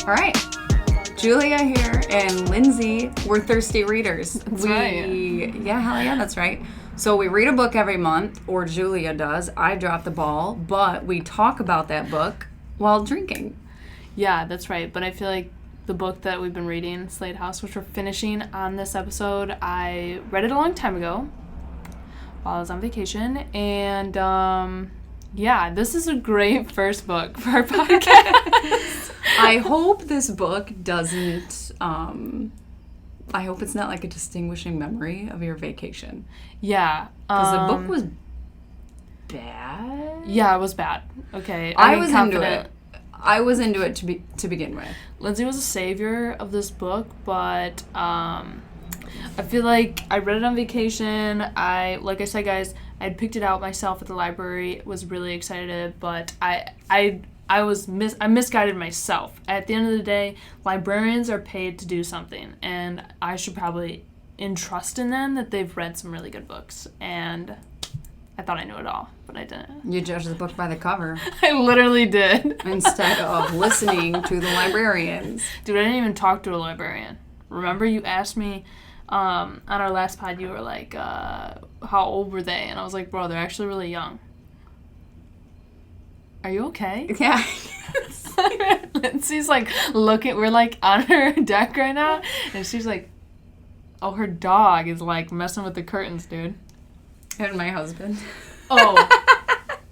All right. Julia here and Lindsey, we're thirsty readers. That's right. Yeah, hell yeah, that's right. So we read a book every month, or Julia does. I drop the ball, but we talk about that book while drinking. Yeah, that's right. But I feel like the book that we've been reading, Slade House, which we're finishing on this episode, I read it a long time ago while I was on vacation. And, yeah, this is a great first book for our podcast. I hope this book doesn't, I hope it's not like a distinguishing memory of your vacation. Yeah. Because the book was bad. Yeah, it was bad. Okay. I was into it. I was into it to begin with. Lindsey was a savior of this book, but I feel like I read it on vacation. Like I said, guys, I had picked it out myself at the library. Was really excited, but I misguided myself. At the end of the day, librarians are paid to do something, and I should probably entrust in them that they've read some really good books. And I thought I knew it all, but I didn't. You judged the book by the cover. I literally did. Instead of listening to the librarians. Dude, I didn't even talk to a librarian. Remember you asked me on our last pod, you were like, how old were they? And I was like, bro, they're actually really young. Are you okay? Yeah. Lindsey's like looking, we're like on her deck right now, and she's like, oh, her dog is like messing with the curtains, dude. And my husband. Oh.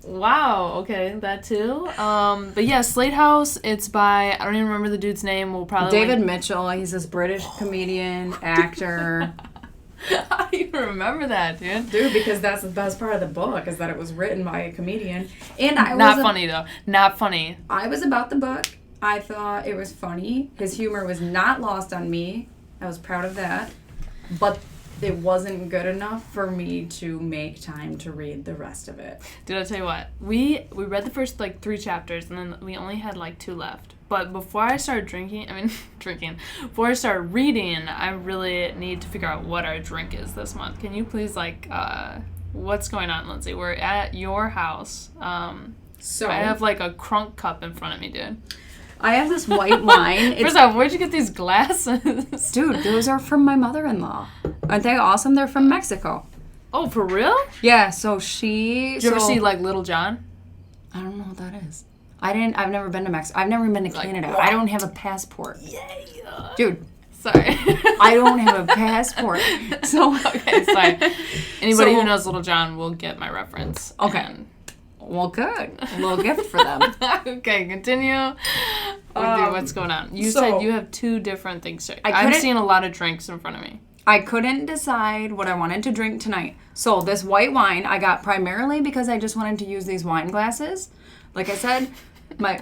Wow, okay, that too. But yeah, Slade House, it's by, I don't even remember the dude's name. We'll probably David Mitchell. He's this British comedian, actor. How do you remember that, dude? Dude, because that's the best part of the book, is that it was written by a comedian. And Not funny, though. Not funny. I was about the book. I thought it was funny. His humor was not lost on me. I was proud of that. But it wasn't good enough for me to make time to read the rest of it. Dude, I'll tell you what. We read the first, 3 chapters, and then we only had, 2 left. But before I started before I started reading, I really need to figure out what our drink is this month. Can you please, what's going on, Lindsey? We're at your house. So I have, a Krunk cup in front of me, dude. I have this white wine. First off, where'd you get these glasses? Dude, those are from my mother-in-law. Aren't they awesome? They're from Mexico. Oh, for real? Yeah, so she... Did you ever see, Little John? I don't know what that is. I've never been to Mexico. I've never been to Canada. What? I don't have a passport. Yeah. Dude. Sorry. I don't have a passport. So... Okay, sorry. Anybody who knows Little John will get my reference. Okay. Well, good. A little gift for them. Okay, continue. What's going on? You said you have 2 different things. I'm seeing a lot of drinks in front of me. I couldn't decide what I wanted to drink tonight. So this white wine I got primarily because I just wanted to use these wine glasses. Like I said, my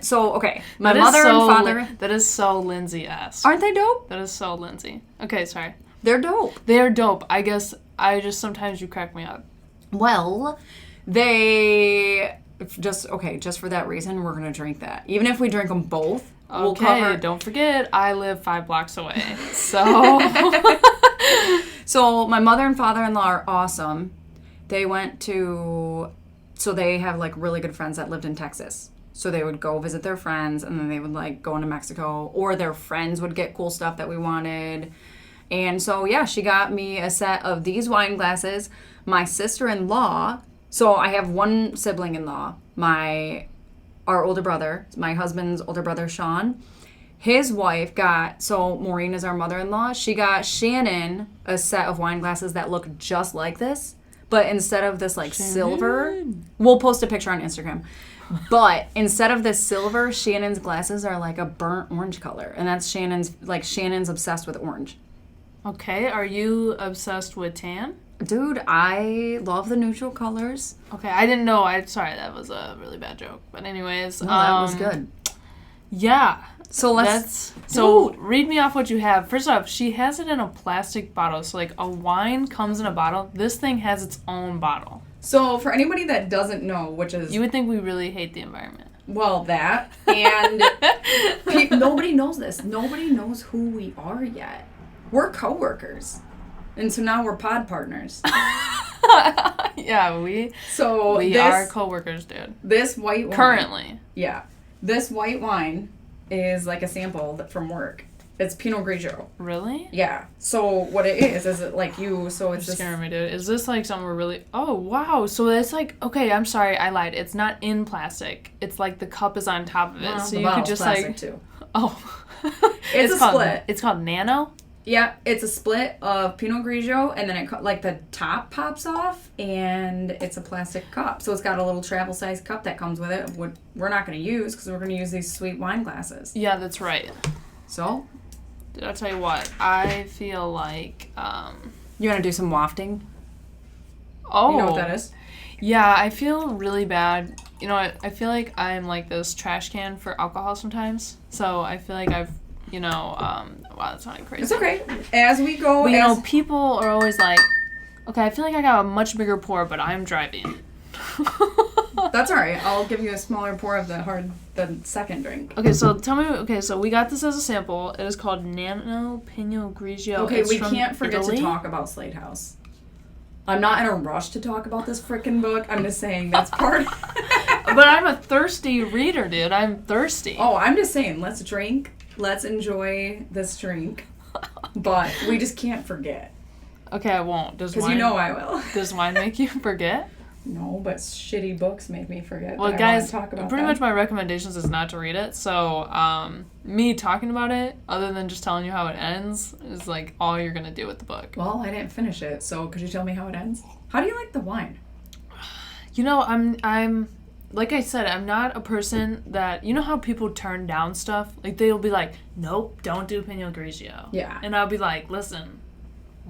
mother and father... That is so Lindsey-esque. Aren't they dope? That is so Lindsey. Okay, sorry. They're dope. They are dope. I guess sometimes you crack me up. Well, they... Just for that reason, we're going to drink that. Even if we drink them both, we'll cover... Don't forget, I live 5 blocks away. So... So my mother and father-in-law are awesome. They went to... So they have, really good friends that lived in Texas. So they would go visit their friends, and then they would, go into Mexico. Or their friends would get cool stuff that we wanted. And so, yeah, she got me a set of these wine glasses. My sister-in-law... So I have one sibling-in-law, our older brother, my husband's older brother, Sean. His wife Maureen is our mother-in-law. She got Shannon a set of wine glasses that look just like this, but instead of this silver, we'll post a picture on Instagram. But instead of this silver, Shannon's glasses are a burnt orange color, and that's Shannon's obsessed with orange. Okay, are you obsessed with tan? Dude, I love the neutral colors. Okay, I didn't know. Sorry, that was a really bad joke. But anyways, no, that was good. Yeah. So read me off what you have. First off, she has it in a plastic bottle. So a wine comes in a bottle. This thing has its own bottle. So for anybody that doesn't know, which is... You would think we really hate the environment. Well, that. And nobody knows this. Nobody knows who we are yet. We're coworkers. And so now we're pod partners. Yeah, we are coworkers, dude. This white wine. Currently. Yeah. This white wine is like a sample from work. It's Pinot Grigio. Really? Yeah. So what it is it like you, so it's just scaring me, dude. Is this like something we're really... Oh, wow. So it's like... Okay, I'm sorry, I lied. It's not in plastic. It's like the cup is on top of it. So you could just like... too. Oh. It's a split. It's called Nano? Yeah, it's a split of Pinot Grigio, and then it like the top pops off, and it's a plastic cup. So it's got a little travel-sized cup that comes with it. We're not going to use because we're going to use these sweet wine glasses. Yeah, that's right. So, did I tell you what? I feel like you want to do some wafting? Oh, you know what that is? Yeah, I feel really bad. You know, I feel like I'm like this trash can for alcohol sometimes. So I feel like I've, you know, wow, that's sounding crazy. It's okay. As we go, but, you know, people are always like, okay, I feel like I got a much bigger pour, but I'm driving. That's all right. I'll give you a smaller pour of the second drink. Okay, so tell me. Okay, so we got this as a sample. It is called Nano Pinot Grigio. Okay, it's we can't forget Italy. to talk about Slade House. I'm not in a rush to talk about this frickin' book. I'm just saying that's part. But I'm a thirsty reader, dude. I'm thirsty. Oh, I'm just saying, let's drink. Let's enjoy this drink. But we just can't forget. Okay, I won't. Because you know I will. Does wine make you forget? No, but shitty books make me forget. Well, that guys, I want to talk about pretty much my recommendations is not to read it. So, me talking about it, other than just telling you how it ends, is like all you're gonna do with the book. Well, I didn't finish it, so could you tell me how it ends? How do you like the wine? You know, I'm like I said, I'm not a person that, you know how people turn down stuff? Like they'll be like, nope, don't do Pinot Grigio. Yeah. And I'll be like, listen,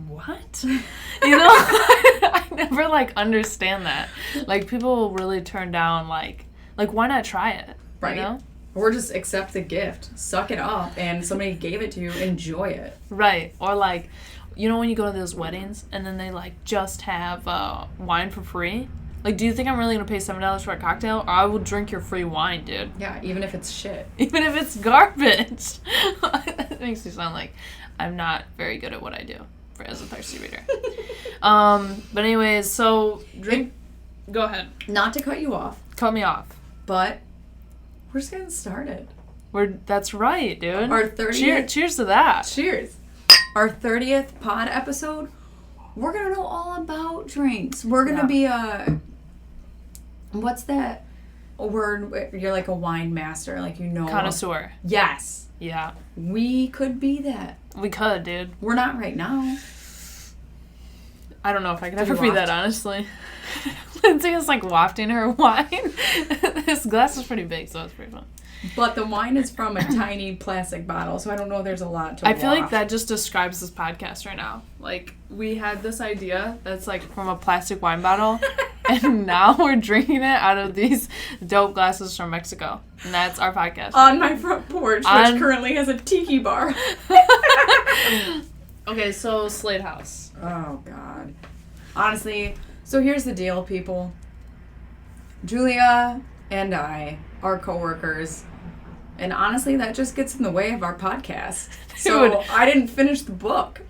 what? You know, I never like understand that. Like people will really turn down like why not try it? Right. You know? Or just accept the gift, suck it up, and somebody gave it to you, enjoy it. Right. Or like, you know when you go to those weddings and then they like just have wine for free? Like, do you think I'm really gonna pay $7 for a cocktail, or I will drink your free wine, dude? Yeah, even if it's shit. Even if it's garbage. That makes me sound like I'm not very good at what I do as a thirsty reader. But anyways, so drink. Go ahead. Not to cut you off. Cut me off. But we're just getting started. That's right, dude. Our 30th. Cheers to that. Cheers. Our 30th pod episode. We're gonna know all about drinks. We're gonna be what's that word? You're like a wine master, like you know. Connoisseur. Yes. Yeah. We could be that. We could, dude. We're not right now. I don't know if I could ever be that, honestly. Lindsay is like wafting her wine. This glass is pretty big, so it's pretty fun. But the wine is from a tiny plastic bottle, so I don't know if there's a lot to I feel like that just describes this podcast right now. Like, we had this idea that's like from a plastic wine bottle, and now we're drinking it out of these dope glasses from Mexico. And that's our podcast. On my front porch, which currently has a tiki bar. Okay, so Slade House. Oh, God. Honestly, so here's the deal, people. Julia and I are coworkers. And honestly, that just gets in the way of our podcast. So I didn't finish the book.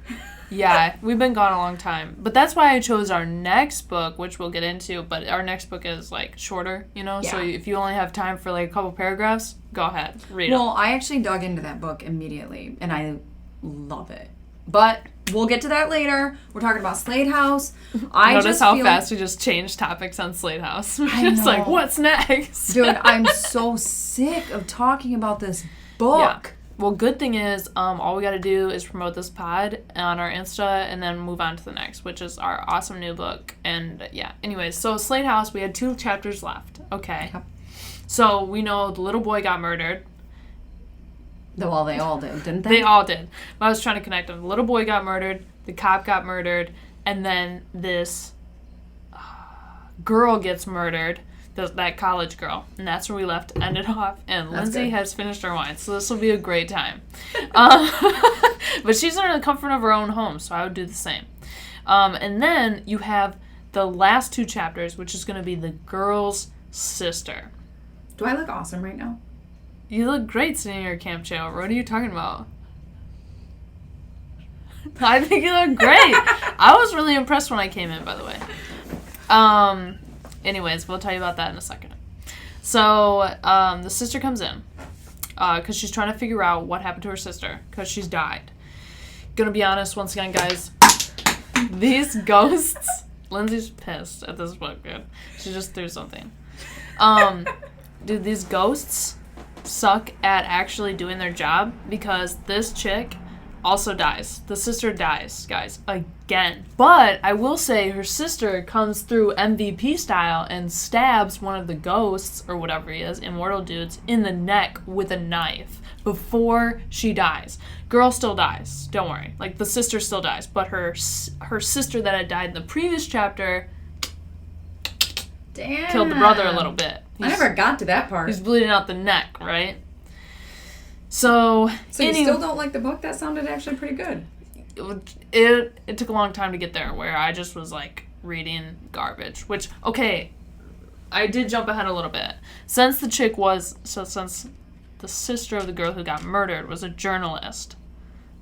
Yeah, we've been gone a long time. But that's why I chose our next book, which we'll get into. But our next book is, like, shorter, you know? Yeah. So if you only have time for, like, a couple paragraphs, go ahead, read it. Well, I actually dug into that book immediately, and I love it. But we'll get to that later. We're talking about Slade House. Notice how fast we just changed topics on Slade House. We're just like, what's next? Dude, I'm so sick of talking about this book. Yeah. Well, good thing is, all we got to do is promote this pod on our Insta and then move on to the next, which is our awesome new book. And yeah, anyways, so Slade House, we had 2 chapters left. Okay. Yep. So we know the little boy got murdered. Well, they all did, didn't they? They all did. I was trying to connect them. The little boy got murdered, the cop got murdered, and then this girl gets murdered, that college girl. And that's where we ended off. And Lindsay has finished her wine, so this will be a great time. But she's in the comfort of her own home, so I would do the same. And then you have the last 2 chapters, which is going to be the girl's sister. Do I look awesome right now? You look great sitting in your camp chair. What are you talking about? I think you look great. I was really impressed when I came in, by the way. Anyways, we'll tell you about that in a second. So, the sister comes in. because she's trying to figure out what happened to her sister, because she's died. Gonna be honest, once again, guys, these ghosts... Lindsay's pissed at this book, dude. She just threw something. Dude, these ghosts suck at actually doing their job, because this chick also dies. The sister dies, guys, again. But I will say her sister comes through MVP style and stabs one of the ghosts, or whatever he is, immortal dudes, in the neck with a knife before she dies. Girl still dies, don't worry. Like, the sister still dies, but her sister that had died in the previous chapter killed the brother a little bit. I never got to that part. He's bleeding out the neck, right? So you still don't like the book? That sounded actually pretty good. It took a long time to get there, where I just was like reading garbage. Which, okay, I did jump ahead a little bit. Since the sister of the girl who got murdered was a journalist,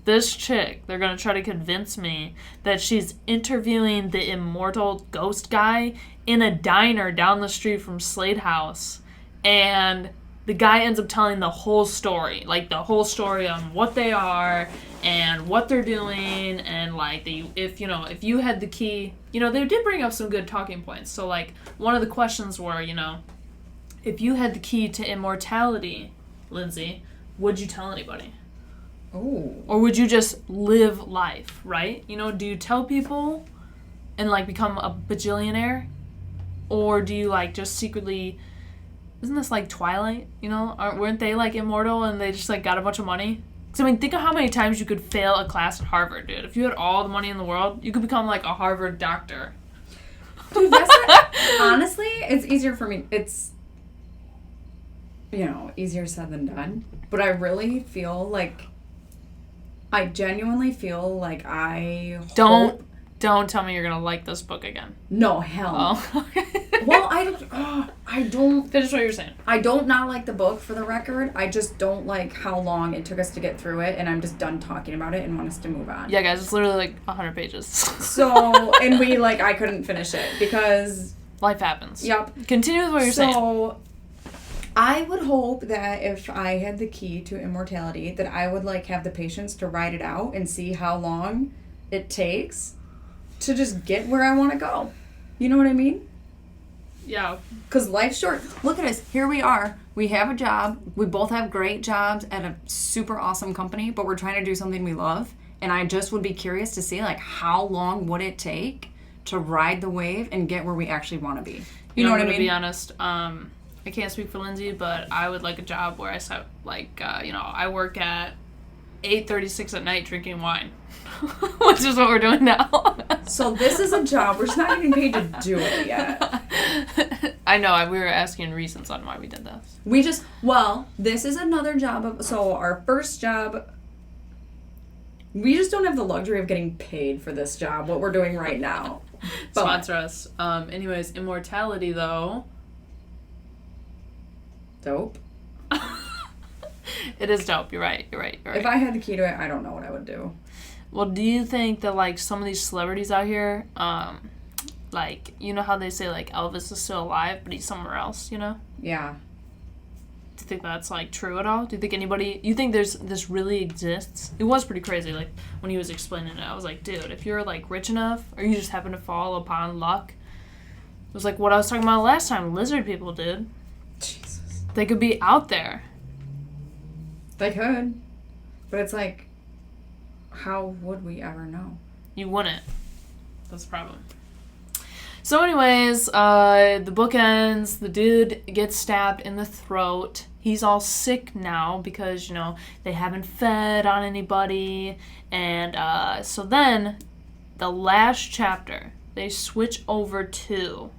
this chick, they're gonna try to convince me that she's interviewing the immortal ghost guy in a diner down the street from Slade House, and the guy ends up telling the whole story, like the whole story on what they are and what they're doing, and like if you had the key, they did bring up some good talking points. So like one of the questions were, if you had the key to immortality, Lindsay, would you tell anybody? Oh. Or would you just live life, right? Do you tell people and like become a bajillionaire, or do you like just secretly? Isn't this like Twilight? Weren't they like immortal and they just like got a bunch of money? Because I mean, think of how many times you could fail a class at Harvard, dude. If you had all the money in the world, you could become like a Harvard doctor. Dude, that's honestly, it's easier for me. It's, easier said than done. But I really feel like, I genuinely feel like Don't tell me you're going to like this book again. No, hell no. Oh. Well, I don't... Finish what you're saying. I don't not like the book, for the record. I just don't like how long it took us to get through it, and I'm just done talking about it and want us to move on. Yeah, guys, it's literally like 100 pages. So, and I couldn't finish it because... Life happens. Yep. Continue with what you're saying. So, I would hope that if I had the key to immortality, that I would like have the patience to ride it out and see how long it takes to just get where I want to go. You know what I mean? Yeah. Because life's short. Look at us. Here we are. We have a job. We both have great jobs at a super awesome company, but we're trying to do something we love. And I just would be curious to see, like, how long would it take to ride the wave and get where we actually want to be? You know what I mean? To be honest, I can't speak for Lindsay, but I would like a job where I said, like, I work at 8:36 at night drinking wine. Which is what we're doing now. So this is a job. We're just not getting paid to do it yet. I know. We were asking reasons on why we did this. This is another job. So our first job, we just don't have the luxury of getting paid for this job, what we're doing right now. Sponsor us. Anyways, immortality, though. Dope. It is dope. You're right. If I had the key to it, I don't know what I would do. Well, do you think that, like, some of these celebrities out here, like, you know how they say, like, Elvis is still alive, but he's somewhere else, Yeah. Do you think that's, like, true at all? Do you think this really exists? It was pretty crazy, like, when he was explaining it. I was like, dude, if you're, like, rich enough, or you just happen to fall upon luck, it was like what I was talking about last time, lizard people, dude. Jesus. They could be out there. They could. But it's like, how would we ever know? You wouldn't. That's the problem. So anyways, the book ends. The dude gets stabbed in the throat. He's all sick now because, they haven't fed on anybody. And so then, the last chapter, they switch over to...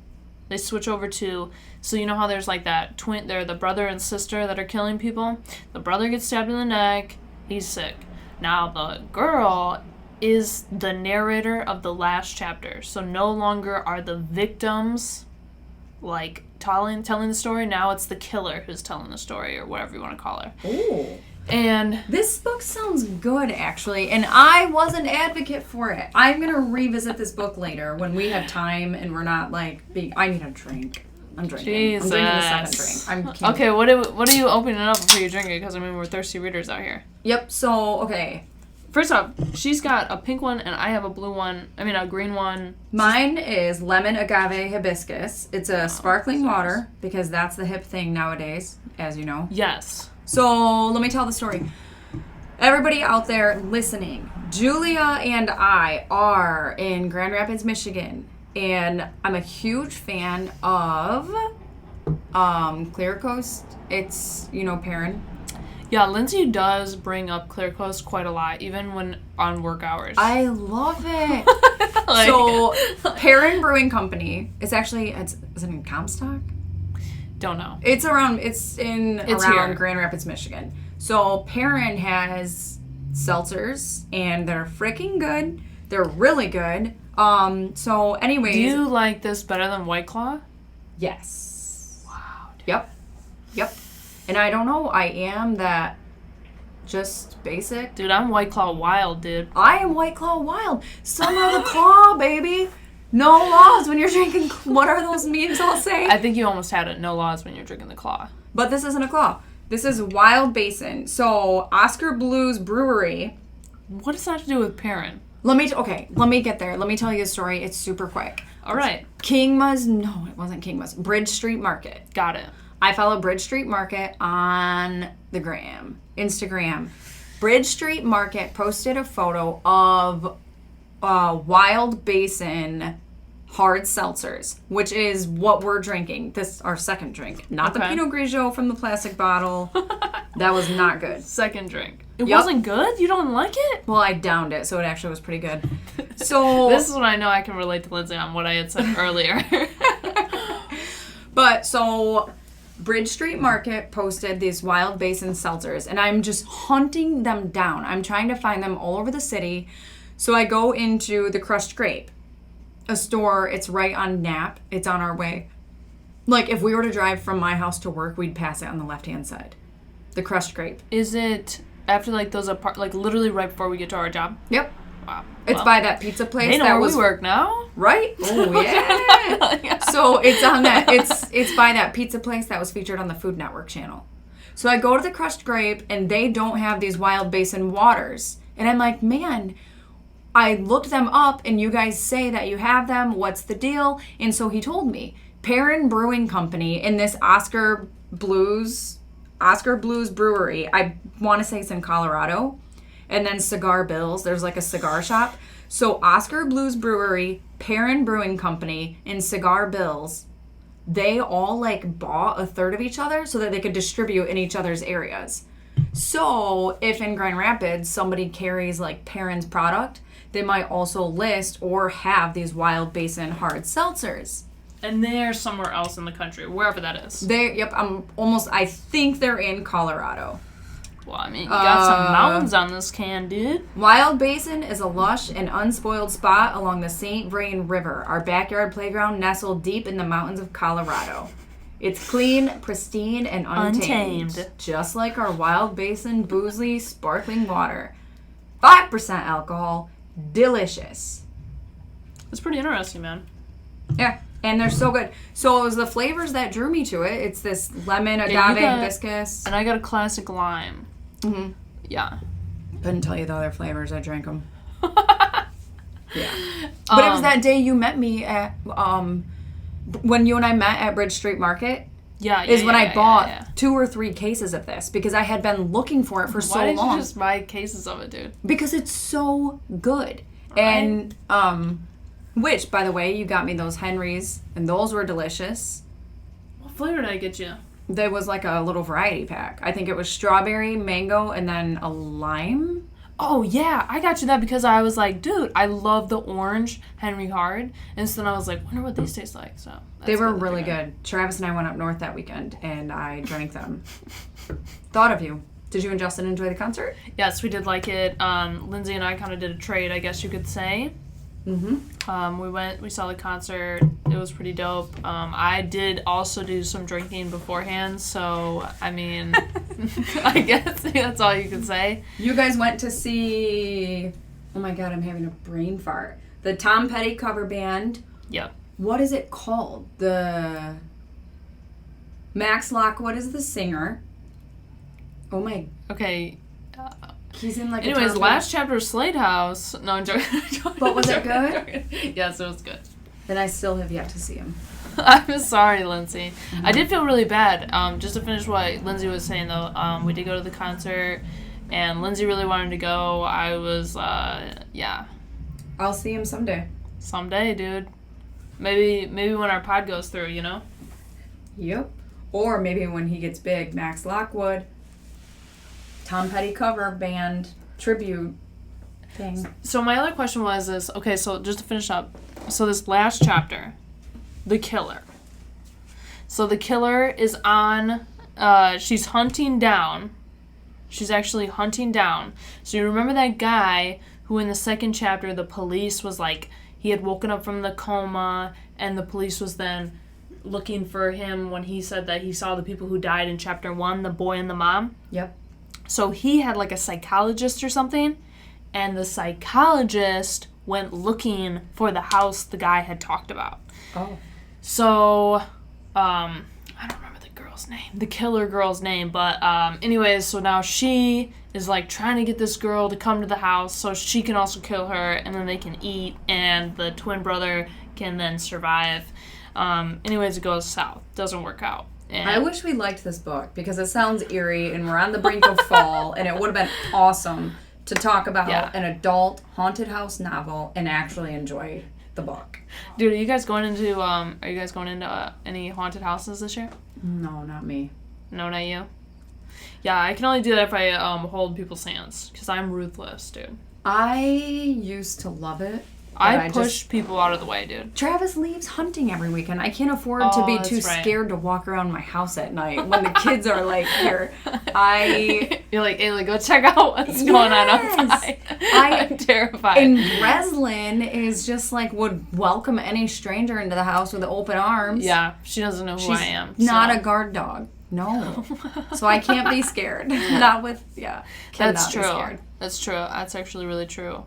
So you know how there's like that twin... They're the brother and sister that are killing people? The brother gets stabbed in the neck. He's sick. Now, the girl is the narrator of the last chapter. So no longer are the victims, like, telling the story. Now it's the killer who's telling the story, or whatever you want to call her. Ooh. And this book sounds good, actually, and I was an advocate for it. I'm going to revisit this book later when we have time and we're not, like, I need a drink. I'm drinking. Jesus. I'm drinking the second drink. Okay, what are you opening up before you drink it? Because, I mean, we're thirsty readers out here. Yep, so, okay. First off, she's got a pink one, and I have a blue one. I mean, a green one. Mine is lemon agave hibiscus. It's a sparkling water, because that's the hip thing nowadays, as you know. Yes. So, let me tell the story. Everybody out there listening, Julia and I are in Grand Rapids, Michigan, and I'm a huge fan of Clear Coast. It's, Perrin. Yeah, Lindsey does bring up Clear Coast quite a lot, even when on work hours. I love it. So, Perrin Brewing Company, is it in Comstock? Don't know. It's around here. Grand Rapids, Michigan. So, Perrin has seltzers, and they're freaking good. They're really good. So, anyways. Do you like this better than White Claw? Yes. Wow. Dude. Yep. And I don't know, I am that just basic. Dude, I'm White Claw Wild, dude. I am White Claw Wild. Summer of the Claw, baby. No laws when you're drinking. What are those memes I'll say? I think you almost had it. No laws when you're drinking the Claw. But this isn't a Claw. This is Wild Basin. So, Oscar Blues Brewery. What does that have to do with Perrin? Let me get there. Let me tell you a story. It's super quick. All right. No, it wasn't Kingma's. Bridge Street Market. Got it. I follow Bridge Street Market on the Instagram. Bridge Street Market posted a photo of Wild Basin hard seltzers, which is what we're drinking. This our second drink, not the Pinot Grigio from the plastic bottle. That was not good. Second drink. It wasn't good? You don't like it? Well, I downed it, so it actually was pretty good. So this is when I know I can relate to Lindsey on what I had said earlier. But so Bridge Street Market posted these Wild Basin seltzers, and I'm just hunting them down. I'm trying to find them all over the city. So I go into the Crushed Grape, a store. It's right on Knapp. It's on our way. Like, if we were to drive from my house to work, we'd pass it on the left-hand side. The Crushed Grape. Is it after, like, those apart, like, literally right before we get to our job? Yep. Wow. It's by that pizza place. They know where we work now. Right? Oh, yeah. So it's on that. It's by that pizza place that was featured on the Food Network channel. So I go to the Crushed Grape, and they don't have these Wild Basin waters. And I'm like, man, I looked them up, and you guys say that you have them. What's the deal? And so he told me, Perrin Brewing Company in this Oscar Blues Brewery. I want to say it's in Colorado. And then Cigar Bills. There's like a cigar shop. So Oscar Blues Brewery, Perrin Brewing Company, and Cigar Bills, they all like bought a third of each other so that they could distribute in each other's areas. So if in Grand Rapids somebody carries like Perrin's product, they might also list or have these Wild Basin hard seltzers. And they're somewhere else in the country, wherever that is. I think they're in Colorado. Well, I mean, you got some mountains on this can, dude. Wild Basin is a lush and unspoiled spot along the St. Vrain River, our backyard playground nestled deep in the mountains of Colorado. It's clean, pristine, and untamed. Just like our Wild Basin Boozley sparkling water. 5% alcohol. Delicious. It's pretty interesting, man. Yeah, and they're so good. So it was the flavors that drew me to it. It's this lemon, agave, hibiscus. And I got a classic lime. Mm-hmm. Yeah. Couldn't tell you the other flavors. I drank them. Yeah. But it was that day you met me at, when you and I met at Bridge Street Market. When I bought 2 or 3 cases of this because I had been looking for it for so long. Why did you just buy cases of it, dude? Because it's so good. Right. And, which, by the way, you got me those Henrys, and those were delicious. What flavor did I get you? There was like a little variety pack. I think it was strawberry, mango, and then a lime. Oh, yeah. I got you that because I was like, dude, I love the orange Henry Hard. And so then I was like, wonder what these taste like. So they were really good. Travis and I went up north that weekend, and I drank them. Thought of you. Did you and Justin enjoy the concert? Yes, we did like it. Lindsey and I kind of did a trade, I guess you could say. Mm-hmm. We saw the concert. It was pretty dope. I did also do some drinking beforehand, so I mean, I guess that's all you can say. You guys went to see, oh my god, I'm having a brain fart. The Tom Petty cover band. Yep. What is it called? Max Lockwood is the singer. Oh my. Okay. He's in like. Anyways, last chapter of Slade House. No, I'm joking. But was it good? Yes, it was good. Then I still have yet to see him. I'm sorry, Lindsey. Mm-hmm. I did feel really bad. Just to finish what Lindsey was saying, though, we did go to the concert, and Lindsey really wanted to go. I was, yeah. I'll see him someday. Someday, dude. Maybe when our pod goes through, you know? Yep. Or maybe when he gets big, Max Lockwood, Tom Petty cover band tribute thing. So my other question was this. Okay, so just to finish up. So this last chapter, the killer. So the killer is on, she's hunting down. She's actually hunting down. So you remember that guy who in the second chapter, the police was like, he had woken up from the coma, and the police was then looking for him when he said that he saw the people who died in chapter 1, the boy and the mom. Yep. So he had like a psychologist or something, and the psychologist went looking for the house the guy had talked about. Oh. So, I don't remember the girl's name, the killer girl's name, but anyways, so now she is like trying to get this girl to come to the house so she can also kill her, and then they can eat, and the twin brother can then survive. Anyways, it goes south. Doesn't work out. And I wish we liked this book because it sounds eerie and we're on the brink of fall, and it would have been awesome to talk about an adult haunted house novel and actually enjoy the book. Dude, are you guys going into any haunted houses this year? No, not me. No, not you? Yeah, I can only do that if I hold people's hands, because I'm ruthless, dude. I used to love it. I push people out of the way, dude. Travis leaves hunting every weekend. I can't afford to be too scared to walk around my house at night when the kids are like here. You're like, Ayla, go check out what's going on outside. I'm terrified. And Breslin is just like would welcome any stranger into the house with open arms. Yeah, she doesn't know who I am. Not a guard dog. No. So I can't be scared. Not with That's true. That's true. That's actually really true.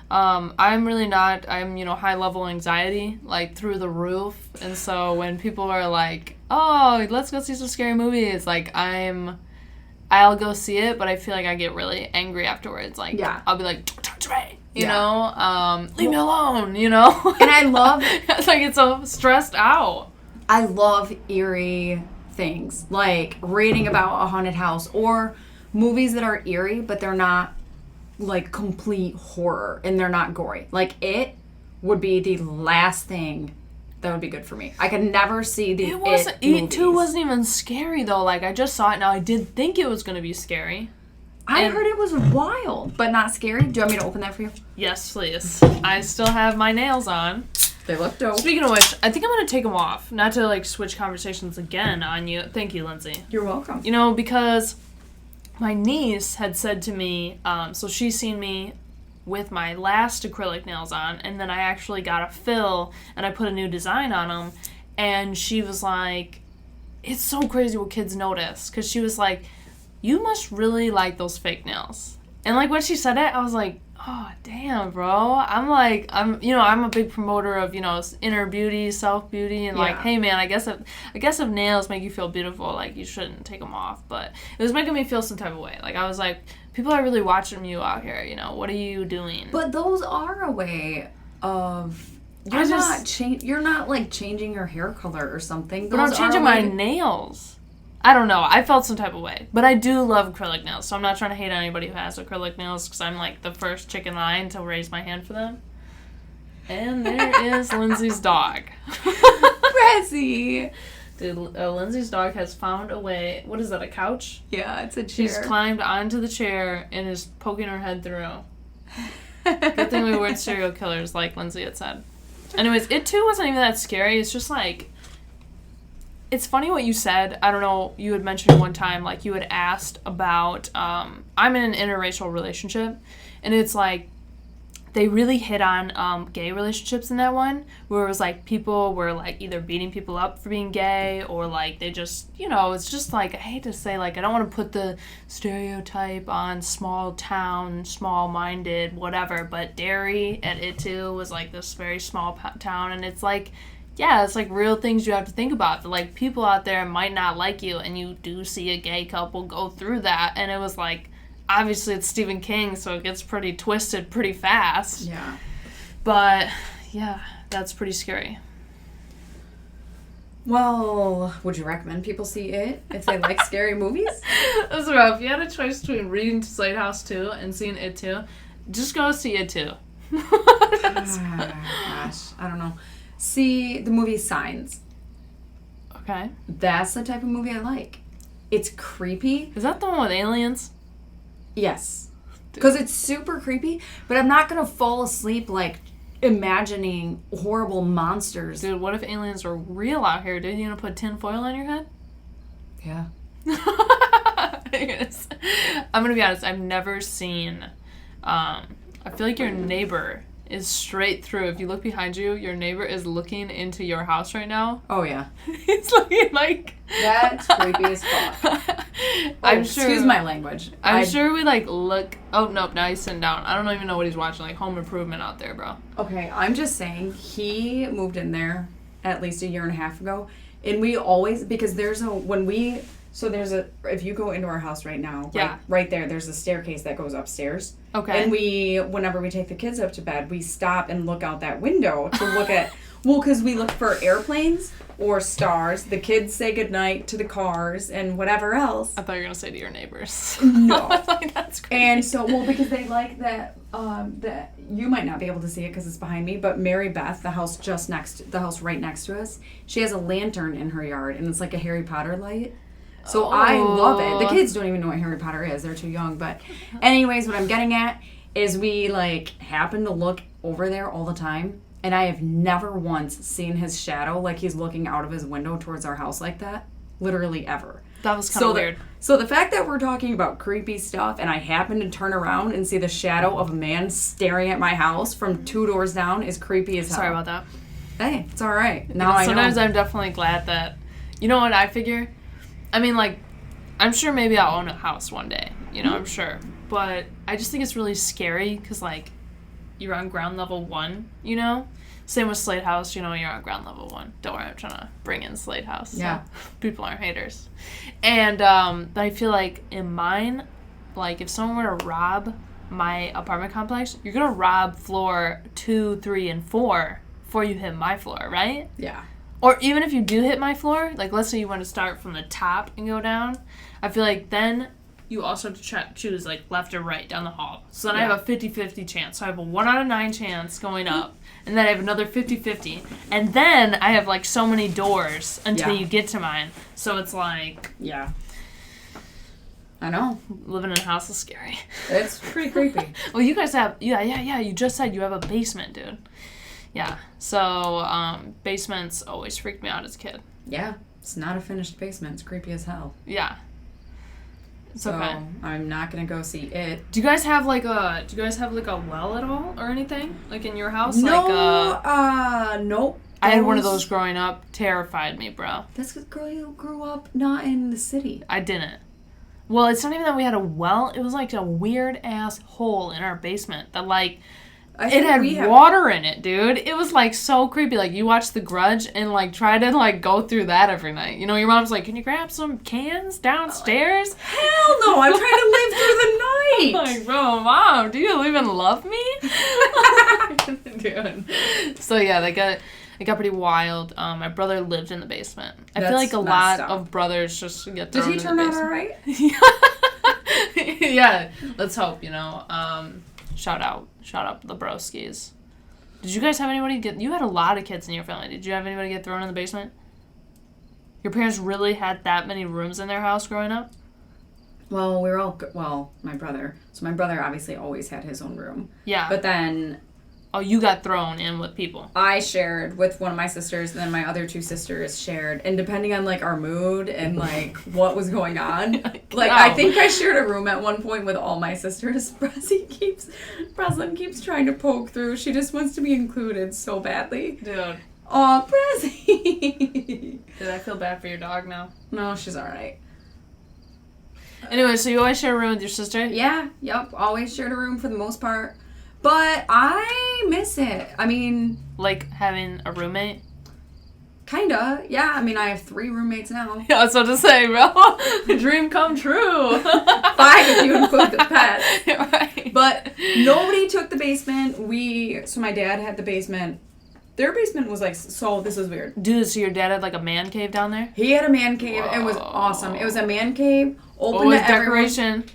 I'm really not, high level anxiety, like through the roof. And so when people are like, oh, let's go see some scary movies, like I'll go see it, but I feel like I get really angry afterwards. Like, I'll be like, don't touch me, you know, leave me alone, you know? And I love, it's like, it's so stressed out. I love eerie things, like reading about a haunted house or movies that are eerie, but they're not like complete horror and they're not gory. Like It would be the last thing that would be good for me. I could never see the It 2 wasn't even scary though. Like I just saw it now. I did think it was going to be scary. I heard it was wild, but not scary. Do you want me to open that for you? Yes, please. I still have my nails on. They look dope. Speaking of which, I think I'm going to take them off. Not to like switch conversations again on you. Thank you, Lindsey. You're welcome. You know, because my niece had said to me, so she's seen me with my last acrylic nails on, and then I actually got a fill, and I put a new design on them, and she was like, it's so crazy what kids notice, because she was like, you must really like those fake nails. And like when she said it, I was like, oh, damn, bro. I'm a big promoter of, inner beauty, self-beauty, and like, hey, man, I guess if nails make you feel beautiful, like, you shouldn't take them off. But it was making me feel some type of way. Like, I was like, people are really watching you out here, what are you doing? But those are a way of... You're not, like, changing your hair color or something. But I'm changing my nails. I don't know. I felt some type of way. But I do love acrylic nails, so I'm not trying to hate on anybody who has acrylic nails because I'm like the first chick in line to raise my hand for them. And there is Lindsey's dog. Prezzy! Dude, Lindsey's dog has found a way. What is that, a couch? Yeah, it's a chair. She's climbed onto the chair and is poking her head through. Good thing we weren't serial killers, like Lindsey had said. Anyways, it too wasn't even that scary. It's just like... It's funny what you said. I don't know, you had mentioned one time, like, you had asked about, I'm in an interracial relationship, and it's, like, they really hit on gay relationships in that one, where it was, like, people were, like, either beating people up for being gay, or, like, they just, it's just, like, I hate to say, like, I don't want to put the stereotype on small town, small-minded, whatever, but Derry at It Too was, like, this very small town, and it's, like, yeah, it's like real things you have to think about. That, like, people out there might not like you, and you do see a gay couple go through that. And it was like, obviously it's Stephen King, so it gets pretty twisted pretty fast. Yeah. But, yeah, that's pretty scary. Well, would you recommend people see it if they like scary movies? That's rough. If you had a choice between reading Slade House 2 and seeing It 2, just go see It 2. Gosh, I don't know. See the movie Signs. Okay. That's the type of movie I like. It's creepy. Is that the one with aliens? Yes. Because it's super creepy, but I'm not going to fall asleep, like, imagining horrible monsters. Dude, what if aliens were real out here? Dude, you gonna put tin foil on your head? Yeah. I'm gonna be honest, I've never seen, I feel like your neighbor is straight through. If you look behind you, your neighbor is looking into your house right now. Oh, yeah. It's looking like... That's creepy as fuck. I'm sure... Excuse my language. I'm sure we, like, look... Oh, nope, now he's sitting down. I don't even know what he's watching. Like, Home Improvement out there, bro. Okay, I'm just saying, he moved in there at least a year and a half ago, and we always... Because there's a... When we... So there's a... If you go into our house right now, yeah. right there, there's a staircase that goes upstairs. Okay. And we... Whenever we take the kids up to bed, we stop and look out that window to look at... Well, because we look for airplanes or stars. The kids say goodnight to the cars and whatever else. I thought you were going to say to your neighbors. No. Like, that's crazy. And so, well, because they like that, that you might not be able to see it because it's behind me, but Mary Beth, the house right next to us, she has a lantern in her yard, and it's like a Harry Potter light. So I love it. The kids don't even know what Harry Potter is. They're too young. But anyways, what I'm getting at is we, like, happen to look over there all the time. And I have never once seen his shadow, like he's looking out of his window towards our house like that. Literally ever. That was kind of weird. So the fact that we're talking about creepy stuff and I happen to turn around and see the shadow of a man staring at my house from 2 doors down is creepy as hell. Sorry about that. Hey, it's all right. Now I know. Sometimes I'm definitely glad that... You know what I figure? I mean, like, I'm sure maybe I'll own a house one day. You know, I'm sure. But I just think it's really scary because, like, you're on ground level 1, you know? Same with Slade House, you know, you're on ground level 1. Don't worry, I'm trying to bring in Slade House. Yeah. So people aren't haters. And, but I feel like in mine, like, if someone were to rob my apartment complex, you're going to rob floor 2, 3, and 4 before you hit my floor, right? Yeah. Or even if you do hit my floor, like, let's say you want to start from the top and go down, I feel like then you also have to choose, like, left or right down the hall. So then I have a 50-50 chance. So I have a 1 out of 9 chance going up. And then I have another 50-50. And then I have, like, so many doors until you get to mine. So it's like... Yeah. I know. Living in a house is scary. It's pretty creepy. Well, you guys have... Yeah. You just said you have a basement, dude. Yeah. So, basements always freaked me out as a kid. Yeah. It's not a finished basement. It's creepy as hell. Yeah. So okay. I'm not gonna go see it. Do you guys have like a well at all or anything? Like in your house? No, Nope. nope. I had one of those growing up. Terrified me, bro. That's because girl, you grew up not in the city. I didn't. Well, it's not even that we had a well. It was like a weird ass hole in our basement that like it had water in it, dude. It was like so creepy. Like you watch The Grudge and like try to like go through that every night. You know, your mom's like, "Can you grab some cans downstairs?" Hell no! I'm trying to live through the night. Like, bro, mom, do you even love me? Dude. So yeah, it got pretty wild. My brother lived in the basement. I feel like a lot of brothers just get thrown in the basement. Did he turn out all right? Yeah. Let's hope. You know. Shout out the broskies. Did you guys have anybody you had a lot of kids in your family. Did you have anybody get thrown in the basement? Your parents really had that many rooms in their house growing up? Well, my brother. So my brother obviously always had his own room. Yeah. But then... Oh, you got thrown in with people. I shared with one of my sisters, and then my other 2 sisters shared. And depending on, like, our mood and, like, what was going on, like, I think I shared a room at one point with all my sisters. Breslin keeps trying to poke through. She just wants to be included so badly. Dude. Aw, Breslin. Did I feel bad for your dog now? No, she's all right. Anyway, so you always share a room with your sister? Yeah, yep. Always shared a room for the most part. But I miss it. I mean... Like having a roommate? Kinda, yeah. I mean, I have 3 roommates now. Yeah, I was about to say, bro. Dream come true. 5 if you include the pets. Right. But nobody took the basement. So my dad had the basement. Their basement was like, so this is weird. Dude, so your dad had like a man cave down there? He had a man cave. Whoa. It was awesome. It was a man cave, open what was to decoration? Everyone.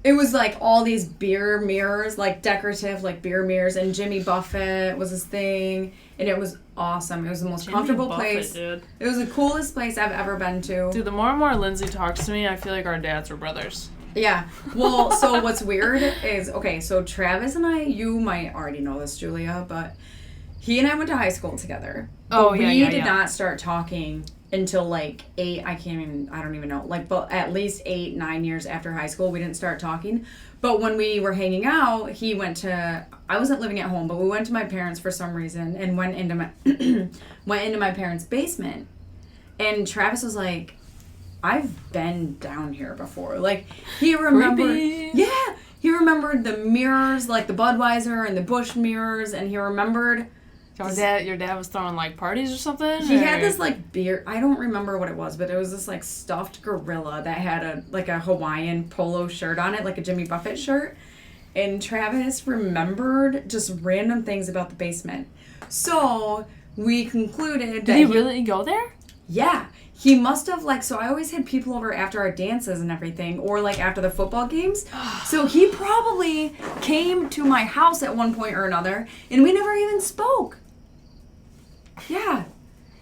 It was like all these beer mirrors, like decorative, like beer mirrors, and Jimmy Buffett was his thing, and it was awesome. It was the most comfortable place. Dude. It was the coolest place I've ever been to. Dude, the more and more Lindsey talks to me, I feel like our dads were brothers. Yeah. Well, so what's weird is, okay, so Travis and I, you might already know this, Julia, but he and I went to high school together. But we did not start talking until like 8, I don't even know, like, but at least 8, 9 years after high school, we didn't start talking. But when we were hanging out, I wasn't living at home, but we went to my parents for some reason and went into my parents' basement. And Travis was like, I've been down here before. Like, he remembered, yeah, he remembered the mirrors, like the Budweiser and the Busch mirrors, and he remembered. Your dad was throwing, like, parties or something? He had this, like, beer. I don't remember what it was, but it was this, like, stuffed gorilla that had a Hawaiian polo shirt on it, like a Jimmy Buffett shirt. And Travis remembered just random things about the basement. So we concluded that Did he really go there? Yeah. He must have, like, so I always had people over after our dances and everything, or, like, after the football games. So he probably came to my house at one point or another, and we never even spoke. Yeah.